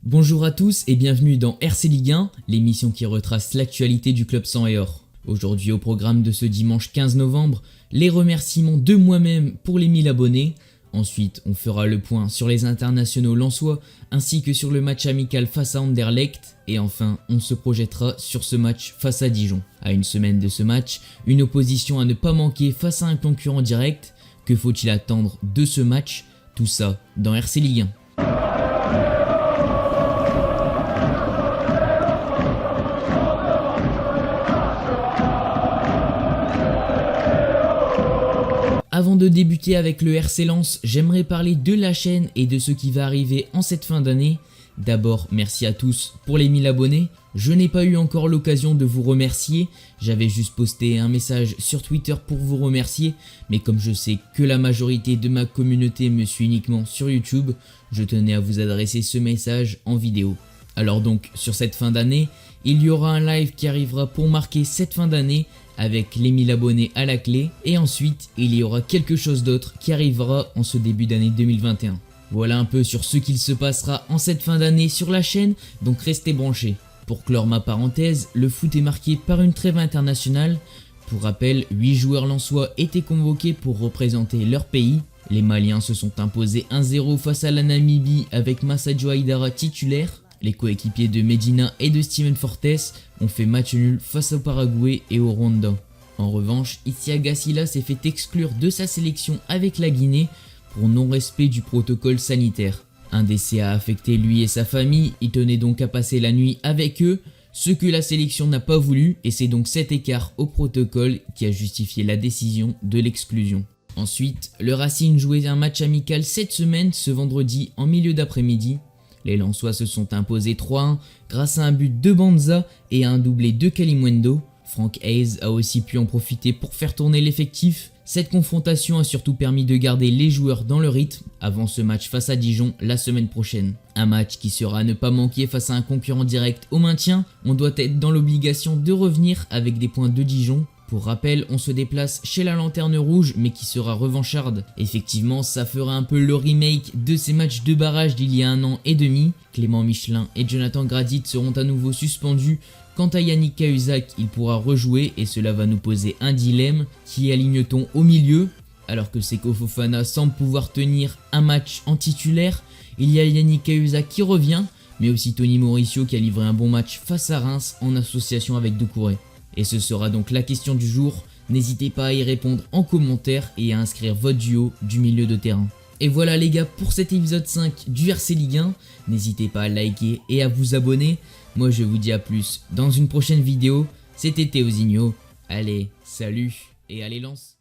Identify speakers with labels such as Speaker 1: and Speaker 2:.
Speaker 1: Bonjour à tous et bienvenue dans RC Ligue 1, l'émission qui retrace l'actualité du club sang et or. Aujourd'hui au programme de ce dimanche 15 novembre, les remerciements de moi-même pour les 1000 abonnés. Ensuite, on fera le point sur les internationaux lensois ainsi que sur le match amical face à Anderlecht. Et enfin, on se projettera sur ce match face à Dijon. À une semaine de ce match, une opposition à ne pas manquer face à un concurrent direct. Que faut-il attendre de ce match? Tout ça dans RC Ligue 1. Avant de débuter avec le RC Lens, j'aimerais parler de la chaîne et de ce qui va arriver en cette fin d'année. D'abord, merci à tous pour les 1000 abonnés. Je n'ai pas eu encore l'occasion de vous remercier, j'avais juste posté un message sur Twitter pour vous remercier, mais comme je sais que la majorité de ma communauté me suit uniquement sur YouTube, je tenais à vous adresser ce message en vidéo. Alors donc, sur cette fin d'année, il y aura un live qui arrivera pour marquer cette fin d'année avec les 1000 abonnés à la clé, et ensuite il y aura quelque chose d'autre qui arrivera en ce début d'année 2021. Voilà un peu sur ce qu'il se passera en cette fin d'année sur la chaîne, donc restez branchés. Pour clore ma parenthèse, le foot est marqué par une trêve internationale. Pour rappel, 8 joueurs lensois étaient convoqués pour représenter leur pays. Les Maliens se sont imposés 1-0 face à la Namibie avec Massadio Haidara titulaire. Les coéquipiers de Medina et de Steven Fortes ont fait match nul face au Paraguay et au Rwanda. En revanche, Isiaga Silla s'est fait exclure de sa sélection avec la Guinée pour non-respect du protocole sanitaire. Un décès a affecté lui et sa famille, il tenait donc à passer la nuit avec eux, ce que la sélection n'a pas voulu, et c'est donc cet écart au protocole qui a justifié la décision de l'exclusion. Ensuite, le Racing jouait un match amical cette semaine, ce vendredi en milieu d'après-midi. Les Lensois se sont imposés 3-1 grâce à un but de Banza et à un doublé de Kalimundo. Frank Hayes a aussi pu en profiter pour faire tourner l'effectif. Cette confrontation a surtout permis de garder les joueurs dans le rythme avant ce match face à Dijon la semaine prochaine. Un match qui sera à ne pas manquer face à un concurrent direct au maintien. On doit être dans l'obligation de revenir avec des points de Dijon. Pour rappel, on se déplace chez la Lanterne Rouge mais qui sera revancharde. Effectivement, ça fera un peu le remake de ces matchs de barrage d'il y a 1 an et demi. Clément Michelin et Jonathan Gradit seront à nouveau suspendus. Quant à Yannick Cahuzac, il pourra rejouer et cela va nous poser un dilemme. Qui aligne-t-on au milieu? Alors que Seko Fofana semble pouvoir tenir un match en titulaire, il y a Yannick Cahuzac qui revient, mais aussi Tony Mauricio qui a livré un bon match face à Reims en association avec Doucouré. Et ce sera donc la question du jour, n'hésitez pas à y répondre en commentaire et à inscrire votre duo du milieu de terrain. Et voilà les gars pour cet épisode 5 du RC Ligue 1, n'hésitez pas à liker et à vous abonner. Moi je vous dis à plus dans une prochaine vidéo, c'était Théozinho, allez salut et allez lance.